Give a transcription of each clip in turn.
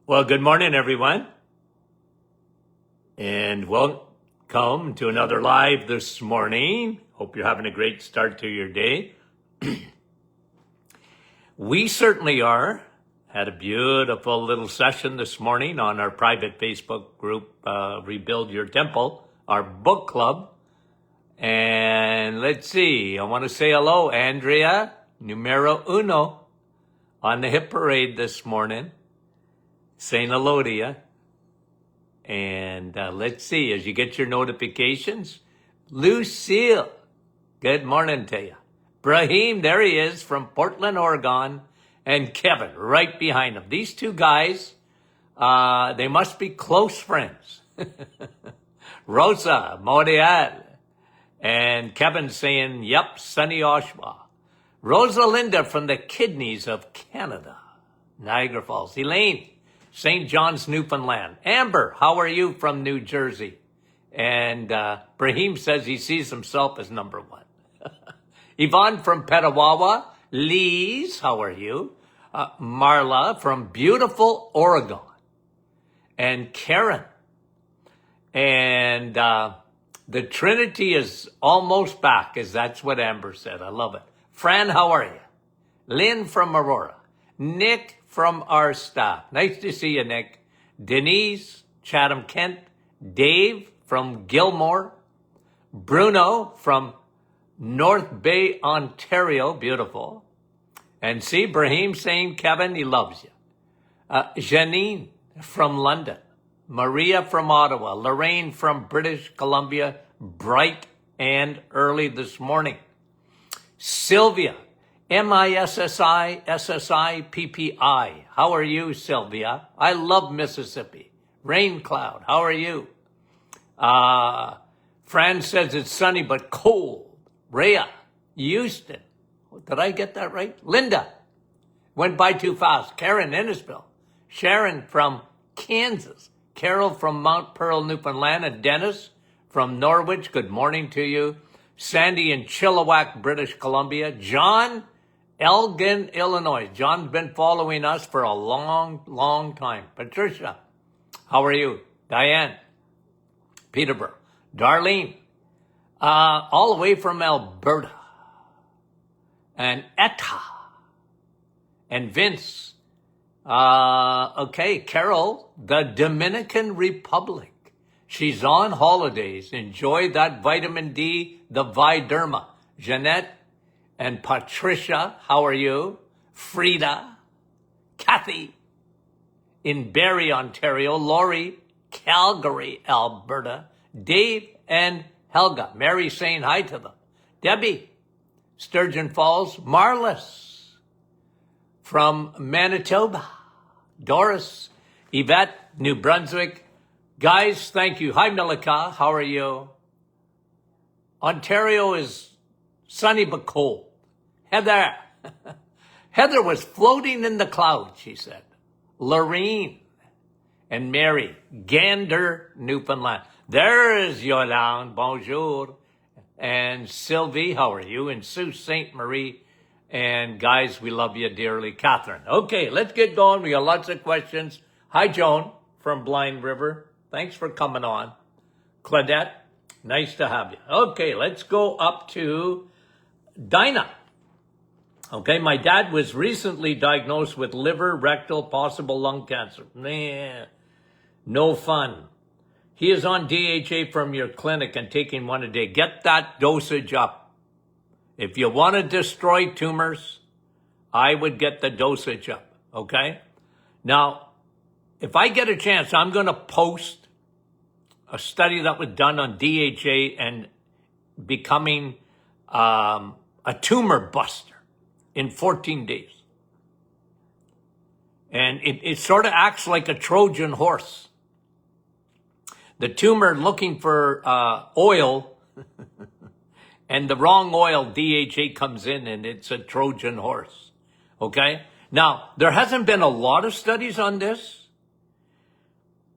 Well, good morning, everyone, and welcome to another live this morning. Hope you're having a great start to your day. We certainly are. Had a beautiful little session this morning on our private Facebook group, Rebuild Your Temple, our book club. And let's see, I want to say hello, Andrea, numero uno, on the hit parade this morning. Saying hello to you. And let's see, as you get your notifications, Lucille, good morning to you. Brahim, there he is from Portland, Oregon, and Kevin right behind him. These two guys, they must be close friends. Rosa, Morial, and Kevin saying, yep, sunny Oshawa. Rosalinda from the Kidneys of Canada, Niagara Falls. Elaine, St. John's, Newfoundland. Amber, how are you from New Jersey? And Brahim says he sees himself as number one. Yvonne from Petawawa. Lise, how are you? Marla from beautiful Oregon. And Karen. And the Trinity is almost back, as that's what Amber said. I love it. Fran, how are you? Lynn from Aurora. Nick from our staff. Nice to see you, Nick. Denise, Chatham, Kent. Dave from Gilmore. Bruno from North Bay, Ontario. Beautiful. And see, Brahim saying, Kevin, he loves you. Janine from London. Maria from Ottawa. Lorraine from British Columbia. Bright and early this morning. Sylvia. MISSI, How are you, Sylvia? I love Mississippi. Rain Cloud. How are you? Fran says it's sunny but cold. Rhea. Houston. Did I get that right? Linda. Went by too fast. Karen, Innisfil. Sharon from Kansas. Carol from Mount Pearl, Newfoundland. And Dennis from Norwich. Good morning to you. Sandy in Chilliwack, British Columbia. John, Elgin, Illinois. John's been following us for a long, long time. Patricia, how are you? Diane, Peterborough. Darlene, all the way from Alberta. And Etta. And Vince. Okay, Carol, the Dominican Republic. She's on holidays. Enjoy that vitamin D, the Viderma. Jeanette and Patricia, how are you? Frida, Kathy in Barrie, Ontario. Laurie, Calgary, Alberta. Dave and Helga. Mary saying hi to them. Debbie, Sturgeon Falls. Marlis from Manitoba. Doris, Yvette, New Brunswick. Guys, thank you. Hi, Milika. How are you? Ontario is sunny but cold. Heather. Heather was floating in the clouds, she said. Lorene and Mary. Gander, Newfoundland. There's Yolande. Bonjour. And Sylvie, how are you? And Sault Ste. Marie. And guys, we love you dearly. Catherine. Okay, let's get going. We got lots of questions. Hi, Joan from Blind River. Thanks for coming on. Claudette, nice to have you. Okay, let's go up to Dinah. Okay, my dad was recently diagnosed with liver, rectal, possible lung cancer. No fun. He is on DHA from your clinic and taking one a day. Get that dosage up. If you want to destroy tumors, I would get the dosage up, okay? Now, if I get a chance, I'm going to post a study that was done on DHA and becoming a tumor buster in 14 days. And it sort of acts like a Trojan horse. The tumor looking for oil, and the wrong oil, DHA, comes in, and it's a Trojan horse. Okay? Now, there hasn't been a lot of studies on this.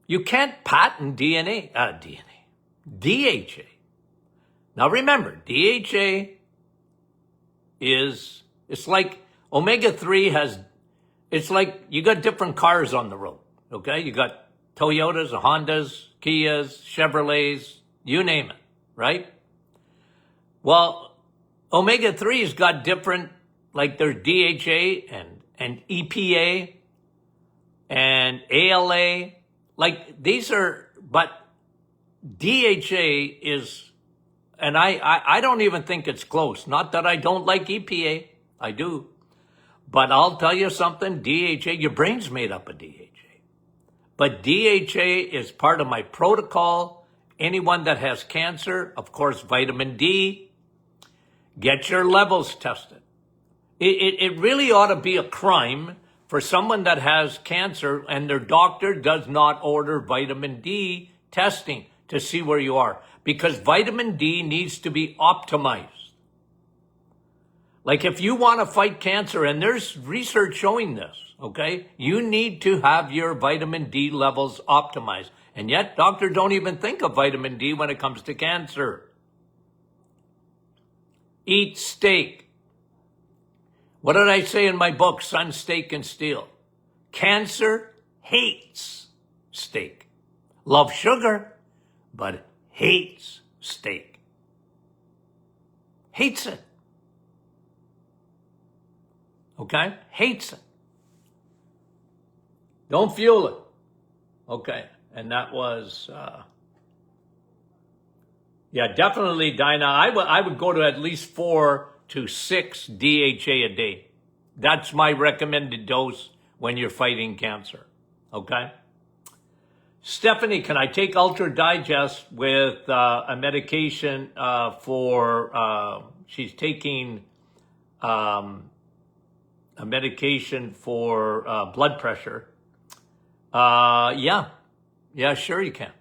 You can't patent DHA. Now remember, DHA it's like omega-3 it's like you got different cars on the road. Okay, you got Toyotas, Hondas, Kias, Chevrolets, you name it, right? Well, omega-3's got different, like there's DHA and EPA and ALA. Like these are, but DHA is, and I don't even think it's close. Not that I don't like EPA, I do. But I'll tell you something, DHA, your brain's made up of DHA. But DHA is part of my protocol. Anyone that has cancer, of course, vitamin D, get your levels tested. It really ought to be a crime for someone that has cancer and their doctor does not order vitamin D testing to see where you are, because vitamin D needs to be optimized. Like if you want to fight cancer, and there's research showing this, okay, you need to have your vitamin D levels optimized. And yet doctors don't even think of vitamin D when it comes to cancer. Eat steak. What did I say in my book, Sun, Steak, and Steel? Cancer hates steak. Loves sugar, but hates steak. Hates it. Okay? Hates it. Don't fuel it. Okay. And that was, definitely, Dinah. I would go to at least 4 to 6 DHA a day. That's my recommended dose when you're fighting cancer. Okay? Stephanie, can I take Ultra Digest with a medication she's taking a medication for blood pressure? Yeah, sure you can.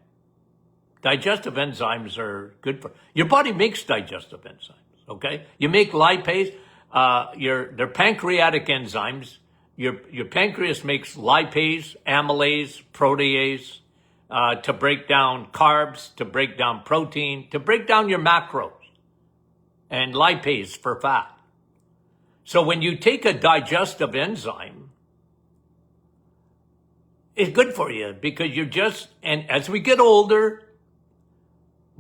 Digestive enzymes are good for, your body makes digestive enzymes, okay? You make lipase, they're pancreatic enzymes. Your pancreas makes lipase, amylase, protease, to break down carbs, to break down protein, to break down your macros, and lipase for fat. So when you take a digestive enzyme, it's good for you because and as we get older,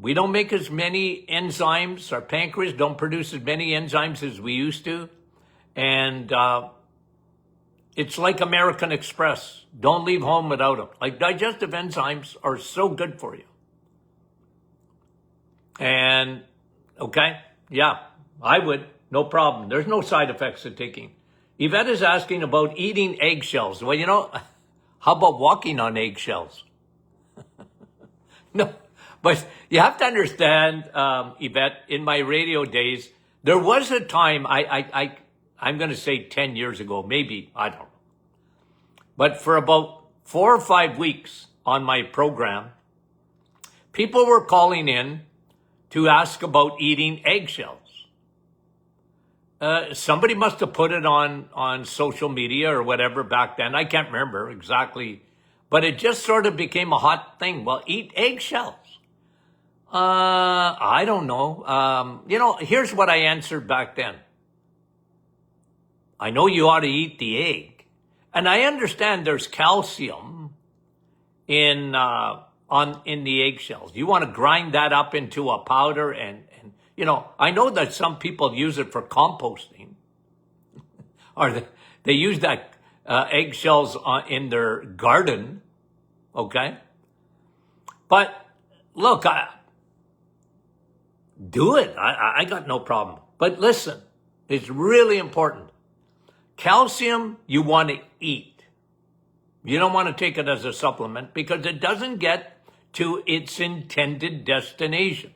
we don't make as many enzymes. Our pancreas don't produce as many enzymes as we used to. And it's like American Express. Don't leave home without them. Like digestive enzymes are so good for you. And, okay, yeah, I would. No problem. There's no side effects of taking. Yvette is asking about eating eggshells. Well, how about walking on eggshells? No, but you have to understand, Yvette, in my radio days, there was a time, I'm going to say 10 years ago, maybe, I don't know. But for about 4 or 5 weeks on my program, people were calling in to ask about eating eggshells. Somebody must have put it on social media or whatever back then. I can't remember exactly, but it just sort of became a hot thing. Well, eat eggshells. I don't know. Here's what I answered back then. I know you ought to eat the egg, and I understand there's calcium in the eggshells. You want to grind that up into a powder and I know that some people use it for composting, or they use that eggshells in their garden, okay? But look, do it. I got no problem. But listen, it's really important. Calcium, you want to eat. You don't want to take it as a supplement because it doesn't get to its intended destination.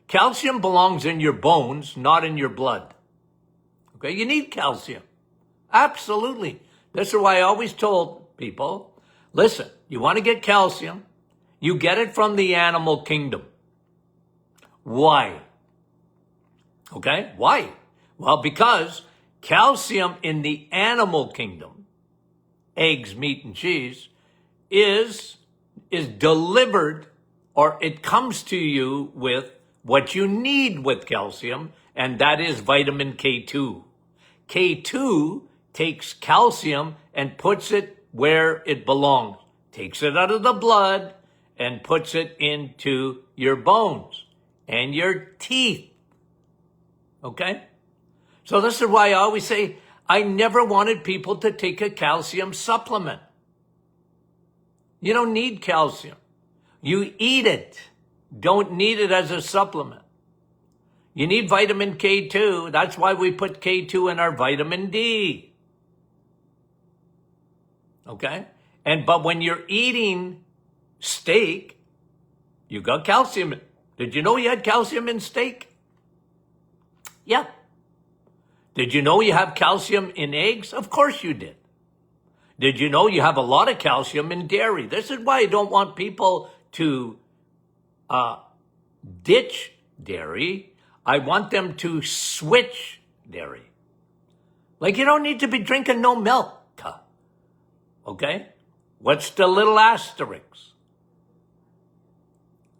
Calcium belongs in your bones, not in your blood. Okay, you need calcium. Absolutely. This is why I always told people, listen, you want to get calcium, you get it from the animal kingdom. Why? Okay, why? Well, because calcium in the animal kingdom, eggs, meat, and cheese, is delivered, or it comes to you with what you need with calcium, and that is vitamin K2. K2 takes calcium and puts it where it belongs, takes it out of the blood and puts it into your bones and your teeth. Okay? So this is why I always say I never wanted people to take a calcium supplement. You don't need calcium. You eat it. Don't need it as a supplement. You need vitamin K2. That's why we put K2 in our vitamin D. Okay? But when you're eating steak, you got calcium. Did you know you had calcium in steak? Yeah. Did you know you have calcium in eggs? Of course you did. Did you know you have a lot of calcium in dairy? This is why I don't want people to ditch dairy. I want them to switch dairy. Like you don't need to be drinking no milk. Okay? What's the little asterisk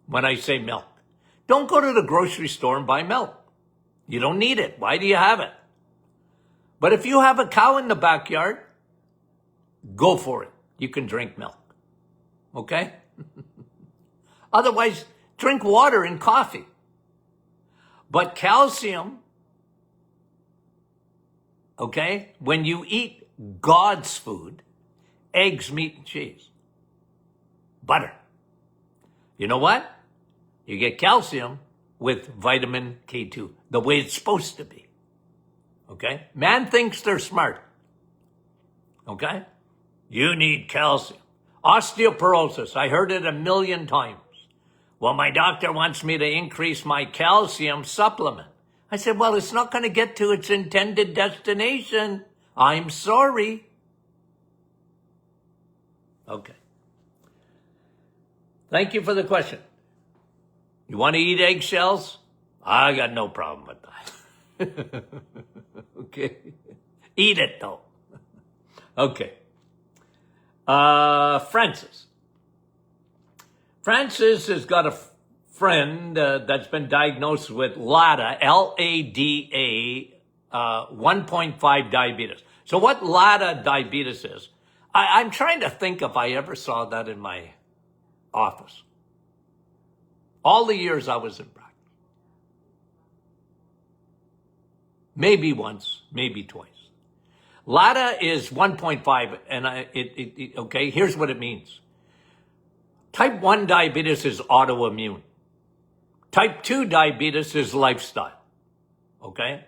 when I say milk? Don't go to the grocery store and buy milk. You don't need it. Why do you have it? But if you have a cow in the backyard, go for it. You can drink milk. Okay? Otherwise, drink water and coffee. But calcium, okay, when you eat God's food, eggs, meat, and cheese, butter, you know what? You get calcium with vitamin K2, the way it's supposed to be. Okay? Man thinks they're smart. Okay? You need calcium. Osteoporosis, I heard it 1,000,000 times. Well, my doctor wants me to increase my calcium supplement. I said, well, it's not going to get to its intended destination. I'm sorry. Okay. Thank you for the question. You want to eat eggshells? I got no problem with that. Okay. Eat it, though. Okay. Francis. Francis has got a friend that's been diagnosed with LADA, L-A-D-A, 1.5 diabetes. So what LADA diabetes is, I'm trying to think if I ever saw that in my office. All the years I was in practice. Maybe once, maybe twice. LADA is 1.5, and okay, here's what it means. Type 1 diabetes is autoimmune. Type 2 diabetes is lifestyle. Okay?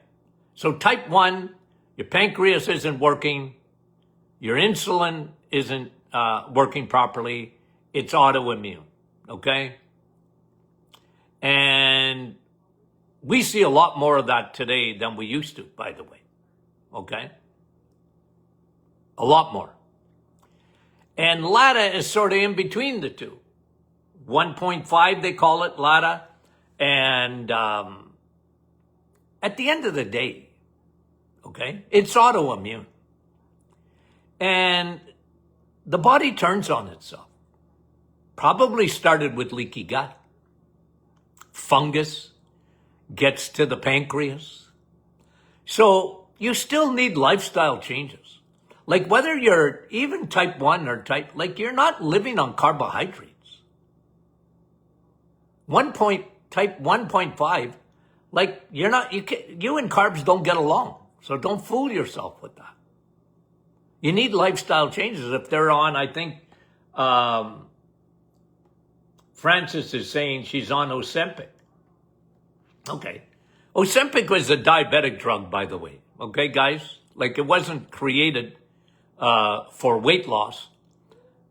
So type 1, your pancreas isn't working, your insulin isn't working properly, it's autoimmune. Okay? And we see a lot more of that today than we used to, by the way. Okay? A lot more. And LADA is sort of in between the two. 1.5, they call it LADA. And at the end of the day, okay, it's autoimmune. And the body turns on itself. Probably started with leaky gut. Fungus gets to the pancreas. So you still need lifestyle changes. Like whether you're even type 1 or like you're not living on carbohydrates. Type 1.5, like you and carbs don't get along. So don't fool yourself with that. You need lifestyle changes. If they're on, I think Francis is saying she's on Ozempic. Okay. Ozempic was a diabetic drug, by the way. Okay, guys? Like it wasn't created for weight loss.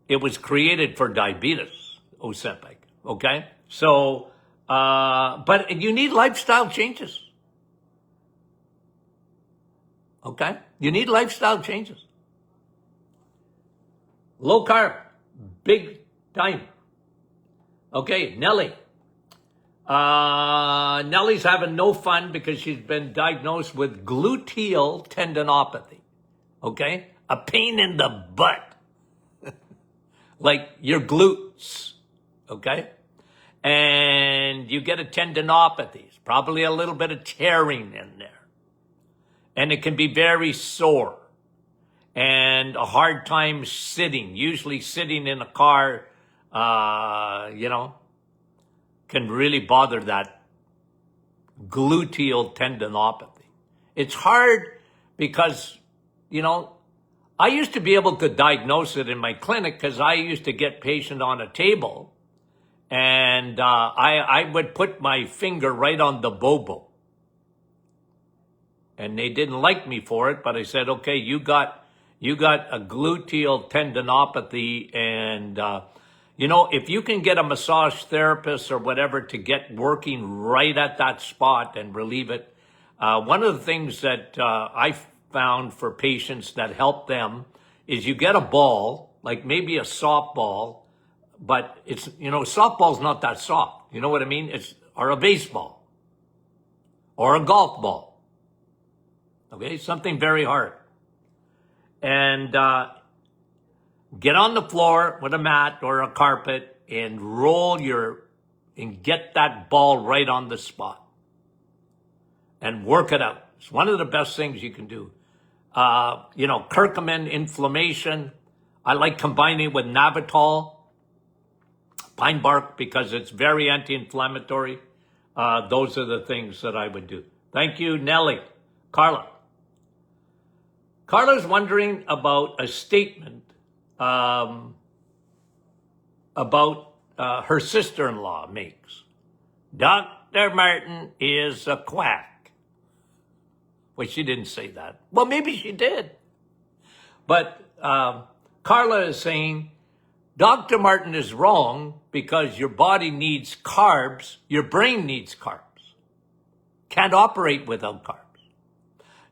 It was created for diabetes, Ozempic. Okay? So, but you need lifestyle changes. Okay? You need lifestyle changes. Low carb, big time. Okay, Nellie. Nellie's having no fun because she's been diagnosed with gluteal tendinopathy. Okay? A pain in the butt. Like your glutes. Okay? And you get a tendinopathy. Probably a little bit of tearing in there. And it can be very sore. and a hard time sitting, usually sitting in a car, can really bother that gluteal tendinopathy. It's hard because, I used to be able to diagnose it in my clinic because I used to get patient on a table and I would put my finger right on the bobo. And they didn't like me for it, but I said, okay, you got a gluteal tendinopathy, and if you can get a massage therapist or whatever to get working right at that spot and relieve it. One of the things that I found for patients that help them is you get a ball, like maybe a softball, but it's, softball's not that soft. You know what I mean? Or a baseball or a golf ball. Okay, something very hard. And get on the floor with a mat or a carpet and and get that ball right on the spot and work it out. It's one of the best things you can do. Curcumin inflammation. I like combining it with Navital, pine bark, because it's very anti-inflammatory. Those are the things that I would do. Thank you, Nellie. Carla. Carla's wondering about a statement about her sister-in-law makes. Dr. Martin is a quack. Well, she didn't say that. Well, maybe she did. But Carla is saying, Dr. Martin is wrong because your body needs carbs. Your brain needs carbs. Can't operate without carbs.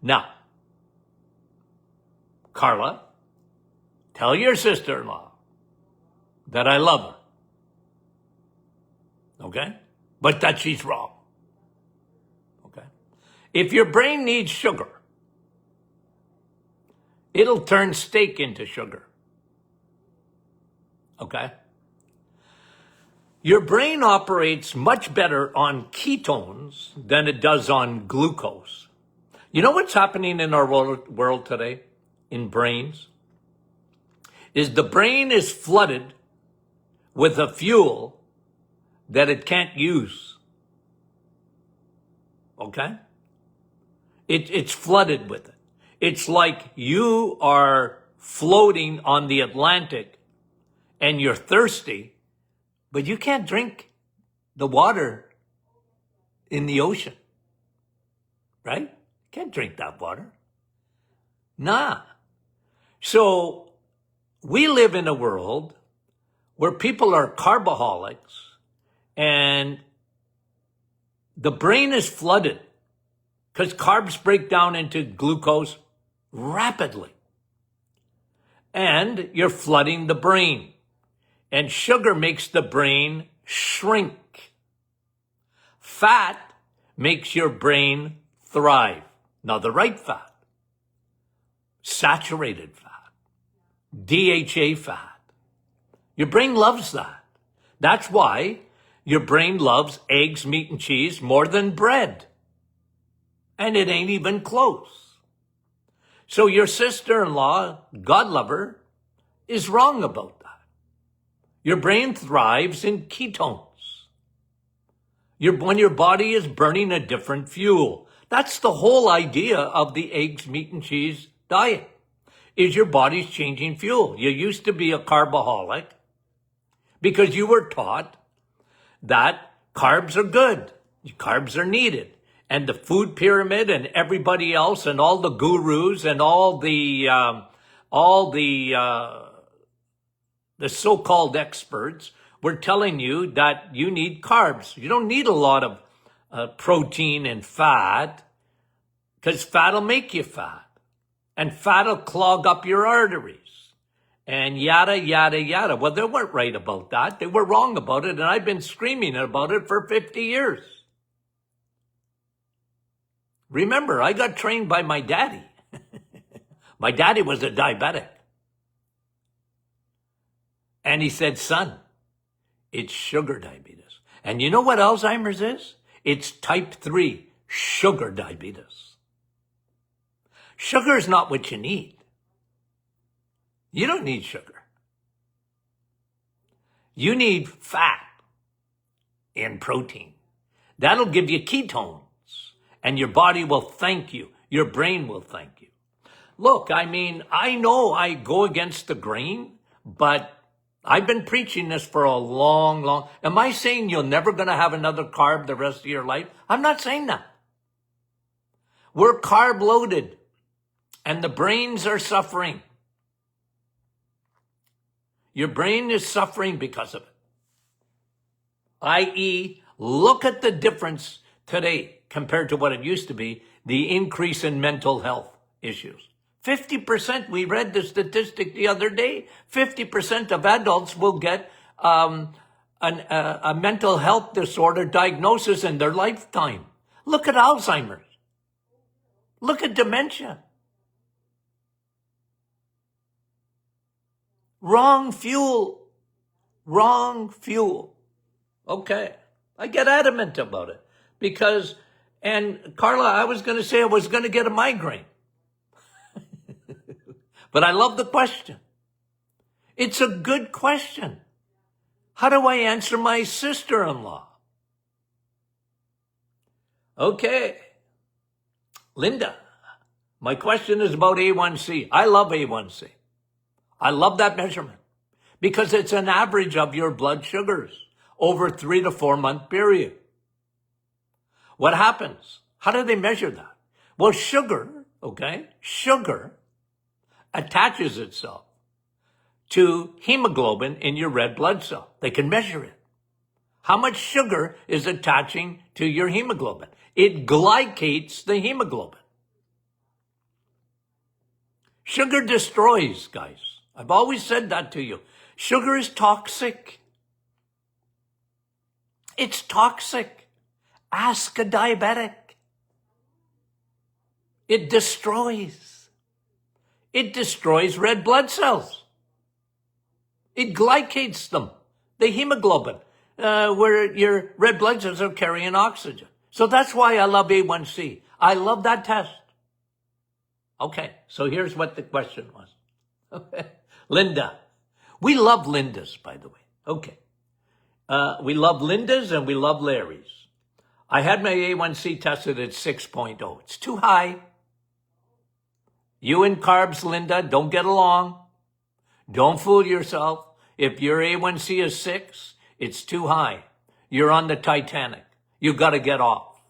Now, Carla, tell your sister-in-law that I love her. Okay? But that she's wrong. Okay? If your brain needs sugar, it'll turn steak into sugar. Okay? Your brain operates much better on ketones than it does on glucose. You know what's happening in our world today? In brains? Is the brain is flooded with a fuel that it can't use. Okay? It's flooded with it. It's like you are floating on the Atlantic and you're thirsty, but you can't drink the water in the ocean. Right? Can't drink that water. Nah. So we live in a world where people are carboholics and the brain is flooded because carbs break down into glucose rapidly. And you're flooding the brain. And sugar makes the brain shrink. Fat makes your brain thrive. Now, the right fat, saturated fat, DHA fat. Your brain loves that. That's why your brain loves eggs, meat, and cheese more than bread. And it ain't even close. So your sister-in-law, God love her, is wrong about that. Your brain thrives in ketones. When your body is burning a different fuel. That's the whole idea of the eggs, meat, and cheese diet, is your body's changing fuel. You used to be a carboholic because you were taught that carbs are good. Carbs are needed. And the food pyramid and everybody else and all the gurus and all the so-called experts were telling you that you need carbs. You don't need a lot of protein and fat because fat will make you fat. And fat will clog up your arteries. And yada, yada, yada. Well, they weren't right about that. They were wrong about it. And I've been screaming about it for 50 years. Remember, I got trained by my daddy. My daddy was a diabetic. And he said, son, it's sugar diabetes. And you know what Alzheimer's is? It's type 3 sugar diabetes. Sugar is not what you need. You don't need sugar. You need fat and protein. That'll give you ketones, and your body will thank you. Your brain will thank you. Look, I mean, I know I go against the grain, but I've been preaching this for a long. Am I saying you're never going to have another carb the rest of your life? I'm not saying that. We're carb loaded, and the brains are suffering. Your brain is suffering because of it. I.e., look at the difference today compared to what it used to be, the increase in mental health issues. 50%, we read the statistic the other day, 50% of adults will get a mental health disorder diagnosis in their lifetime. Look at Alzheimer's. Look at dementia. Wrong fuel. Wrong fuel. Okay. I get adamant about it because, and Carla, I was going to say I was going to get a migraine. But I love the question. It's a good question. How do I answer my sister-in-law? Okay. Linda, my question is about A1C. I love A1C. I love that measurement because it's an average of your blood sugars over 3 to 4 month period. What happens? How do they measure that? Well, sugar attaches itself to hemoglobin in your red blood cell. They can measure it. How much sugar is attaching to your hemoglobin? It glycates the hemoglobin. Sugar destroys, guys. I've always said that to you. Sugar is toxic. It's toxic. Ask a diabetic. It destroys. It destroys red blood cells. It glycates them, the hemoglobin, where your red blood cells are carrying oxygen. So that's why I love A1C. I love that test. Okay, so here's what the question was. Okay. Linda. We love Lindas, by the way. Okay. We love Lindas and we love Larry's. I had my A1C tested at 6.0. It's too high. You and carbs, Linda, don't get along. Don't fool yourself. If your A1C is 6, it's too high. You're on the Titanic. You got to get off.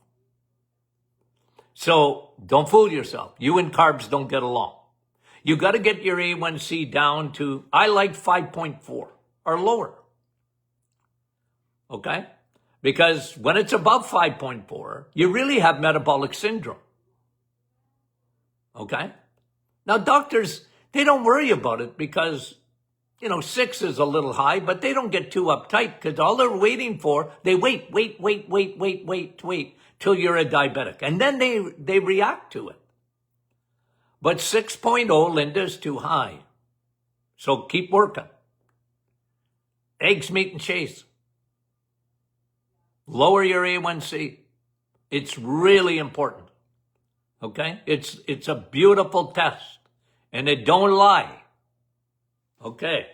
So don't fool yourself. You and carbs don't get along. You got to get your A1C down to, I like 5.4 or lower. Okay? Because when it's above 5.4, you really have metabolic syndrome. Okay? Now, doctors, they don't worry about it because, 6 is a little high, but they don't get too uptight because all they're waiting for, they wait till you're a diabetic. And then they react to it. But 6.0, Linda, is too high. So keep working. Eggs, meat, and cheese. Lower your A1C. It's really important. Okay? It's a beautiful test. And it don't lie. Okay.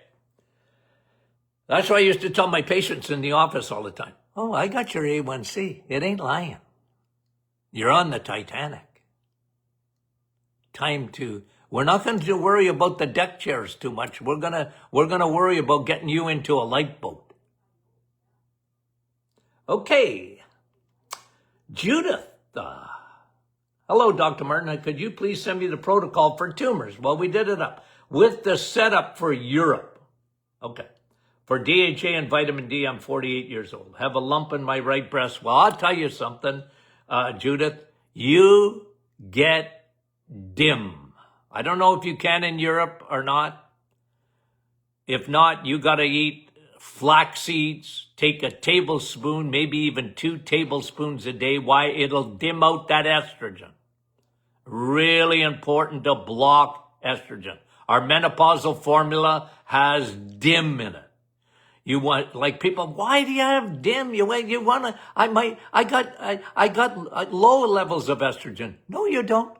That's why I used to tell my patients in the office all the time. Oh, I got your A1C. It ain't lying. You're on the Titanic. We're not going to worry about the deck chairs too much. We're going to worry about getting you into a lifeboat. Okay. Judith. Hello, Dr. Martin. Could you please send me the protocol for tumors? Well, we did it up with the setup for Europe. Okay. For DHA and vitamin D, I'm 48 years old. Have a lump in my right breast. Well, I'll tell you something, Judith. You get dim. I don't know if you can in Europe or not. If not, you got to eat flax seeds. Take a tablespoon, maybe even 2 tablespoons a day. Why? It'll dim out that estrogen. Really important to block estrogen. Our menopausal formula has DIM in it. You want, like people, why do you have DIM? You want to, I got low levels of estrogen. No, you don't.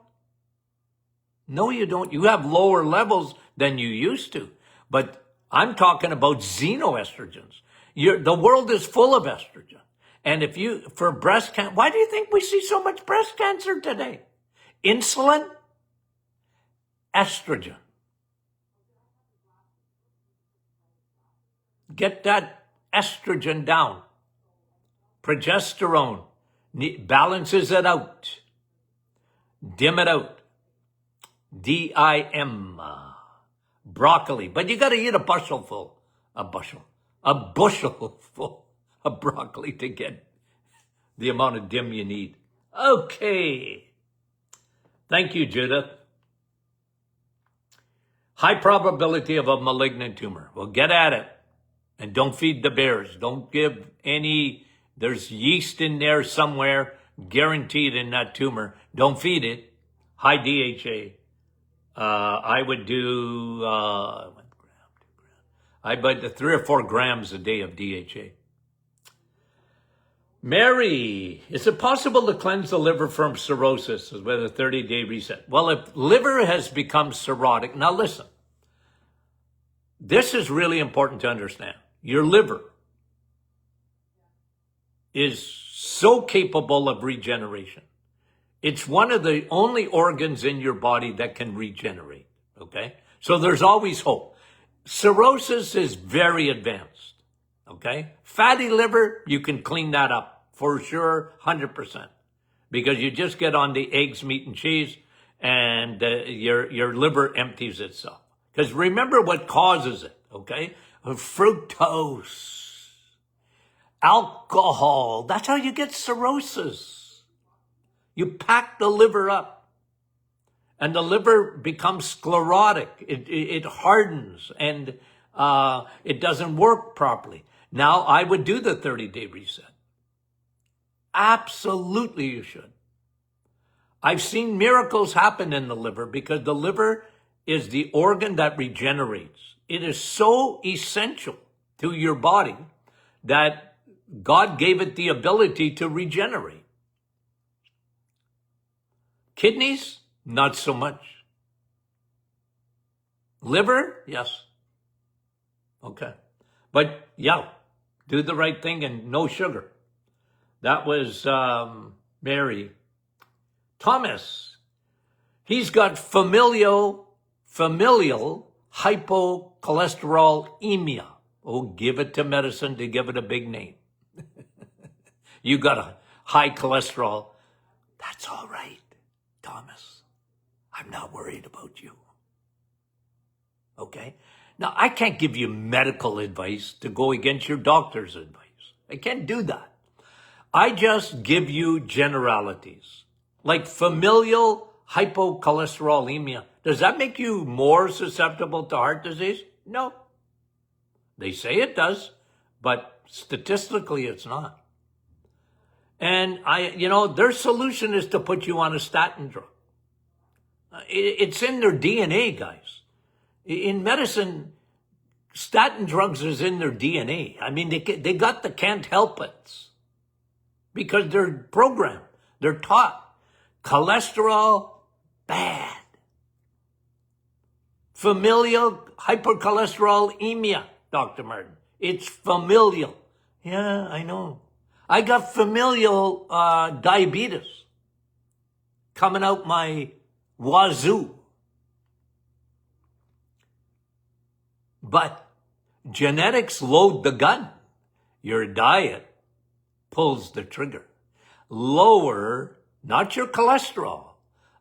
No, you don't. You have lower levels than you used to. But I'm talking about xenoestrogens. The world is full of estrogen. And for breast cancer, why do you think we see so much breast cancer today? Insulin, estrogen. Get that estrogen down. Progesterone balances it out. Dim it out. DIM. Broccoli. But you got to eat a bushel full of broccoli to get the amount of DIM you need. Okay. Thank you, Judith. High probability of a malignant tumor. Well, get at it. And don't feed the bears. Don't give there's yeast in there somewhere, guaranteed in that tumor. Don't feed it. High DHA. I would do, 1 gram, 2 grams. I bet 3 or 4 grams a day of DHA. Mary, is it possible to cleanse the liver from cirrhosis with a 30-day reset? Well, if liver has become cirrhotic, now listen, this is really important to understand. Your liver is so capable of regeneration. It's one of the only organs in your body that can regenerate, okay? So there's always hope. Cirrhosis is very advanced, okay? Fatty liver, you can clean that up for sure, 100%. Because you just get on the eggs, meat, and cheese, and your liver empties itself. Because remember what causes it, okay? Fructose, alcohol. That's how you get cirrhosis. You pack the liver up, and the liver becomes sclerotic. It hardens, and it doesn't work properly. Now, I would do the 30-day reset. Absolutely you should. I've seen miracles happen in the liver because the liver is the organ that regenerates. It is so essential to your body that God gave it the ability to regenerate. Kidneys, not so much. Liver, yes. Okay. But yeah, do the right thing and no sugar. That was Mary. Thomas, he's got familial hypocholesterolemia. Oh, give it to medicine to give it a big name. You got a high cholesterol. That's all right, Thomas. I'm not worried about you. Okay? Now, I can't give you medical advice to go against your doctor's advice. I can't do that. I just give you generalities. Like familial hypocholesterolemia. Does that make you more susceptible to heart disease? No. They say it does, but statistically it's not. And their solution is to put you on a statin drug. It's in their DNA, guys. In medicine, statin drugs is in their DNA. I mean, they got the can't help it because they're programmed. They're taught. Cholesterol, bad. Familial hypercholesterolemia, Dr. Martin. It's familial. Yeah, I know. I got familial diabetes coming out my wazoo. But genetics load the gun. Your diet pulls the trigger. Lower, not your cholesterol,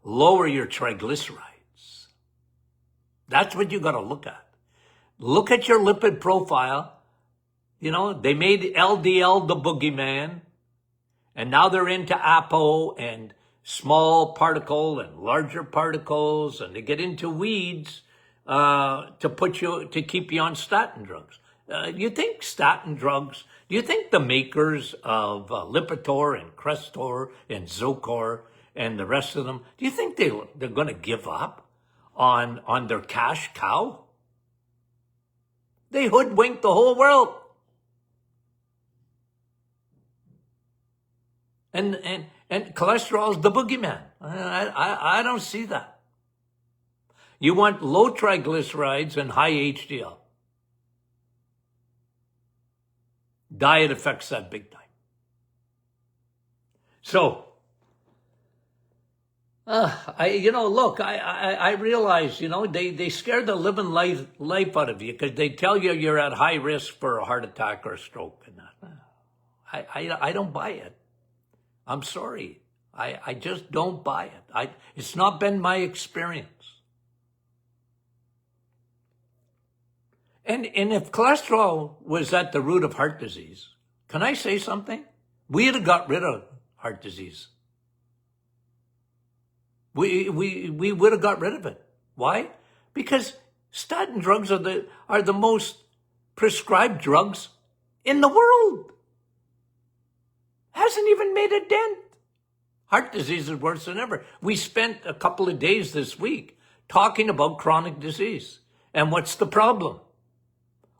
lower your triglycerides. That's what you got to look at. Look at your lipid profile. You know, they made LDL the boogeyman, and now they're into APO and small particle and larger particles, and they get into weeds to keep you on statin drugs. You think statin drugs, do you think the makers of Lipitor and Crestor and Zocor and the rest of them, do you think they're going to give up on their cash cow? They hoodwinked the whole world. And cholesterol is the boogeyman. I don't see that. You want low triglycerides and high HDL. Diet affects that big time. So, I realize, they scare the living life out of you because they tell you you're at high risk for a heart attack or a stroke. And I don't buy it. I'm sorry. I just don't buy it. It's not been my experience. And if cholesterol was at the root of heart disease, can I say something? We'd have got rid of heart disease. We would have got rid of it. Why? Because statin drugs are the most prescribed drugs in the world. Hasn't even made a dent. Heart disease is worse than ever. We spent a couple of days this week talking about chronic disease. And what's the problem?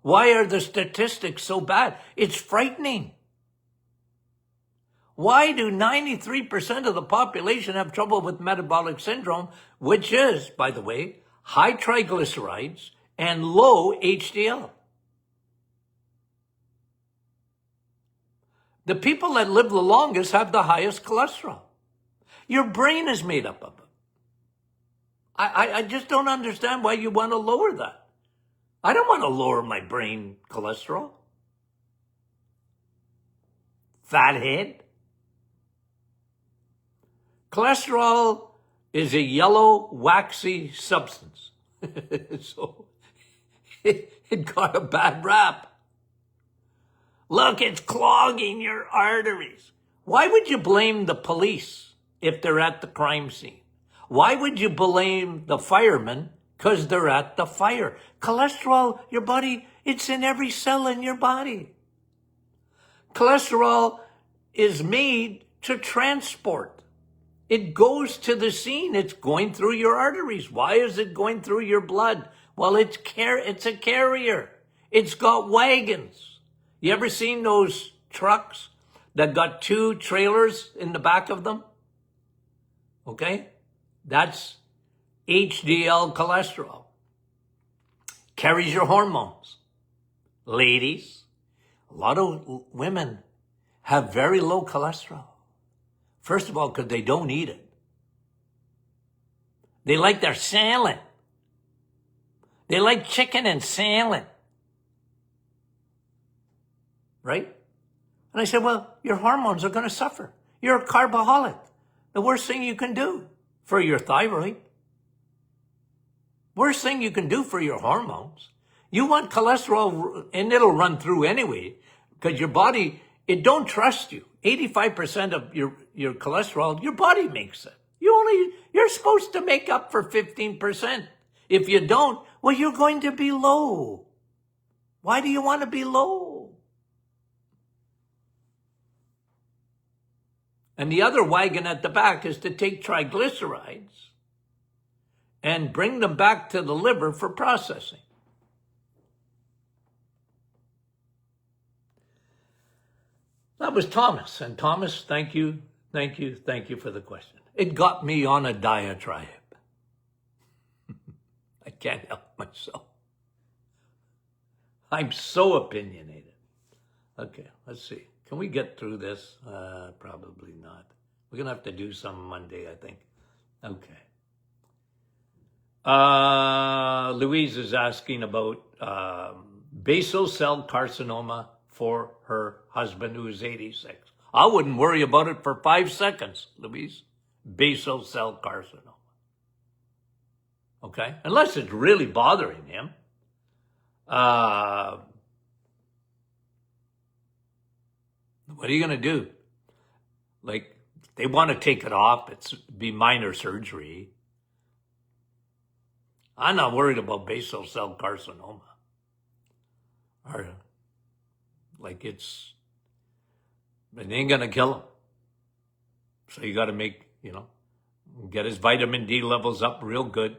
Why are the statistics so bad? It's frightening. Why do 93% of the population have trouble with metabolic syndrome, which is, by the way, high triglycerides and low HDL? The people that live the longest have the highest cholesterol. Your brain is made up of it. I just don't understand why you want to lower that. I don't want to lower my brain cholesterol. Fathead. Cholesterol is a yellow, waxy substance. So it got a bad rap. Look, it's clogging your arteries. Why would you blame the police if they're at the crime scene? Why would you blame the firemen? Because they're at the fire. Cholesterol, your body, it's in every cell in your body. Cholesterol is made to transport. It goes to the scene. It's going through your arteries. Why is it going through your blood? Well, it's a carrier. It's got wagons. You ever seen those trucks that got 2 trailers in the back of them? Okay? That's HDL cholesterol. Carries your hormones. Ladies, a lot of women have very low cholesterol. First of all, because they don't eat it. They like their salad. They like chicken and salad. Right? And I said, well, your hormones are going to suffer. You're a carboholic. The worst thing you can do for your thyroid. Worst thing you can do for your hormones. You want cholesterol, and it'll run through anyway, because your body, it don't trust you. 85% of your cholesterol, your body makes it. You're supposed to make up for 15%. If you don't, well, you're going to be low. Why do you want to be low? And the other wagon at the back is to take triglycerides and bring them back to the liver for processing. That was Thomas. And Thomas, thank you for the question. It got me on a diatribe. I can't help myself. I'm so opinionated. Okay, let's see. Can we get through this? Probably not. We're going to have to do some Monday, I think. Okay. Louise is asking about basal cell carcinoma for her husband who is 86. I wouldn't worry about it for 5 seconds, Louise. Basal cell carcinoma. Okay? Unless it's really bothering him. What are you going to do? Like, they want to take it off. It's be minor surgery. I'm not worried about basal cell carcinoma. Or, like, it ain't going to kill him. So you got to make, get his vitamin D levels up real good.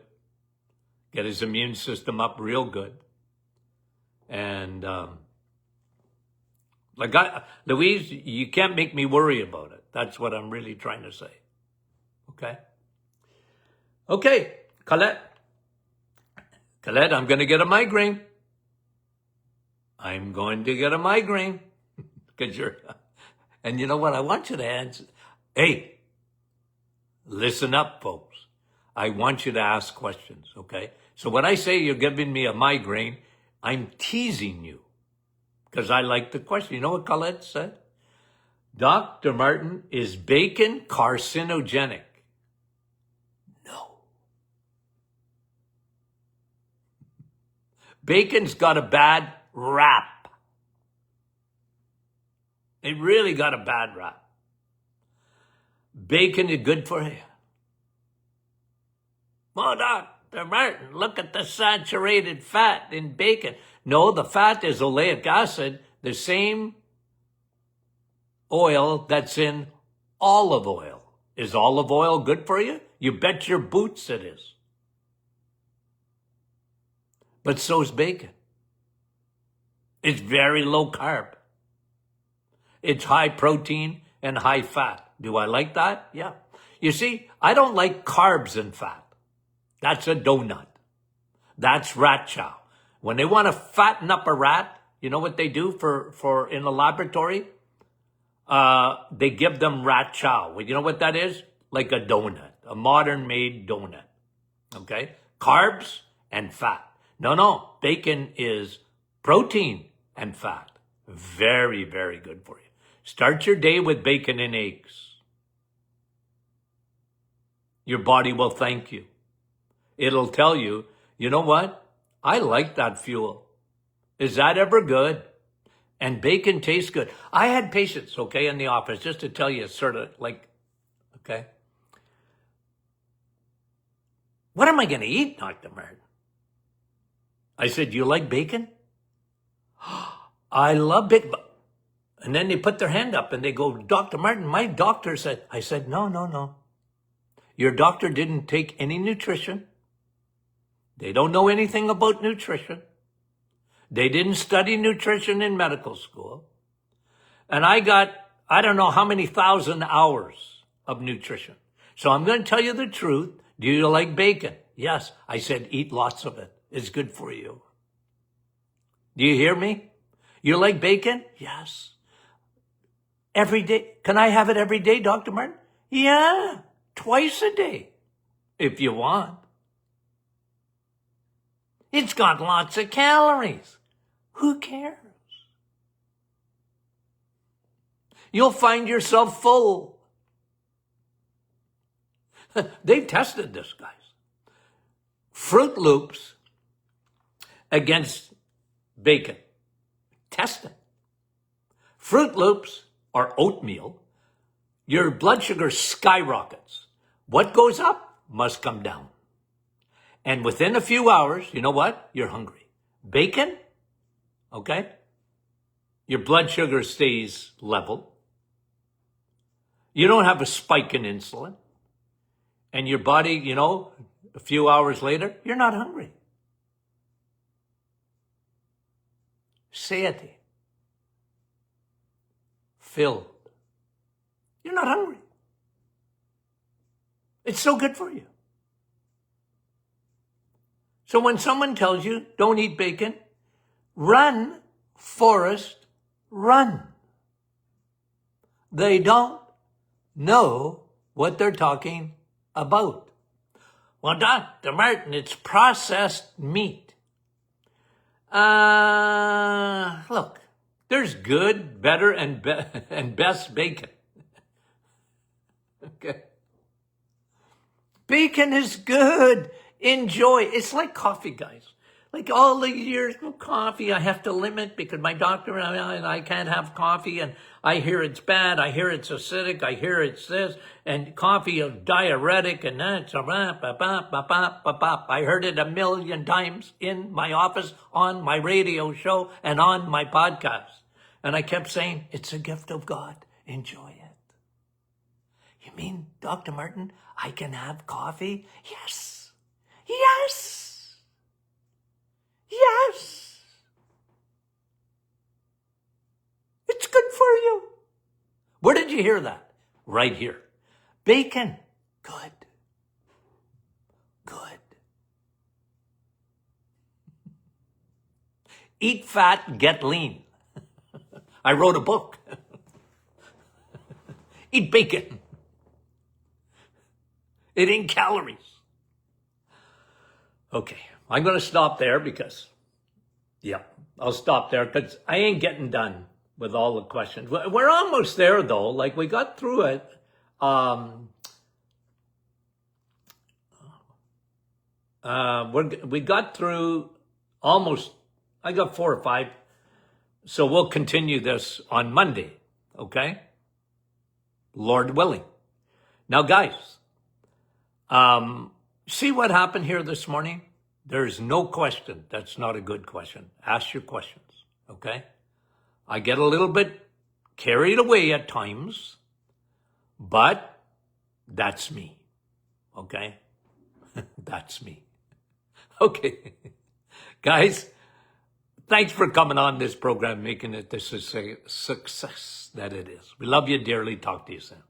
Get his immune system up real good. And, Louise, you can't make me worry about it. That's what I'm really trying to say. Okay? Okay, Colette. Colette, I'm going to get a migraine. I'm going to get a migraine. Because and you know what? I want you to answer. Hey, listen up, folks. I want you to ask questions, okay? So when I say you're giving me a migraine, I'm teasing you because I like the question. You know what Colette said? Dr. Martin, is bacon carcinogenic? No. Bacon's got a bad rap. It really got a bad rap. Bacon is good for you. Well, Dr. Martin, look at the saturated fat in bacon. No, the fat is oleic acid, the same oil that's in olive oil. Is olive oil good for you? You bet your boots it is. But so's bacon. It's very low carb. It's high protein and high fat. Do I like that? Yeah. You see, I don't like carbs and fat. That's a donut. That's rat chow. When they want to fatten up a rat, you know what they do for in the laboratory? They give them rat chow. Well, you know what that is? Like a donut, a modern made donut. Okay? Carbs and fat. No. Bacon is protein and fat. Very, very good for you. Start your day with bacon and eggs. Your body will thank you. It'll tell you, you know what? I like that fuel. Is that ever good? And bacon tastes good. I had patients, okay, in the office, just to tell you sort of like, okay. What am I going to eat, Dr. Martin? I said, you like bacon? I love bacon. And then they put their hand up and they go, Dr. Martin, my doctor said. I said, no. Your doctor didn't take any nutrition. They don't know anything about nutrition. They didn't study nutrition in medical school. And I got, I don't know how many thousand hours of nutrition. So I'm going to tell you the truth. Do you like bacon? Yes. I said, eat lots of it. It's good for you. Do you hear me? You like bacon? Yes. Every day. Can I have it every day, Dr. Martin? Yeah. Twice a day. If you want. It's got lots of calories. Who cares? You'll find yourself full. They've tested this, guys. Fruit Loops against bacon. Test it. Fruit Loops or oatmeal, your blood sugar skyrockets. What goes up must come down. And within a few hours, you know what? You're hungry. Bacon, okay? Your blood sugar stays level. You don't have a spike in insulin. And your body, you know, a few hours later, you're not hungry. Satiety. Filled. You're not hungry. It's so good for you. So when someone tells you, don't eat bacon, run, Forrest, run. They don't know what they're talking about. Well, Dr. Martin, it's processed meat. Look, there's good, better, and best bacon. Okay. Bacon is good. Enjoy. It's like coffee, guys. Like all the years of coffee, I have to limit because my doctor and I can't have coffee, and I hear it's bad. I hear it's acidic. I hear it's this, and coffee is diuretic, and that's a I heard it 1,000,000 times in my office, on my radio show, and on my podcast. And I kept saying, it's a gift of God. Enjoy it. You mean, Dr. Martin, I can have coffee? Yes. Yes. Yes. It's good for you. Where did you hear that? Right here. Bacon. Good. Good. Eat fat, get lean. I wrote a book. Eat bacon. It ain't calories. Okay, I'm going to stop there because, yeah, I'll stop there because I ain't getting done with all the questions. We're almost there, though. Like, we got through it. We got through almost, I got 4 or 5. So we'll continue this on Monday, okay? Lord willing. Now, guys, see what happened here this morning? There's no question that's not a good question. Ask your questions, okay? I get a little bit carried away at times, but that's me, okay? That's me. Okay. Guys, thanks for coming on this program, making it this a success that it is. We love you dearly. Talk to you soon.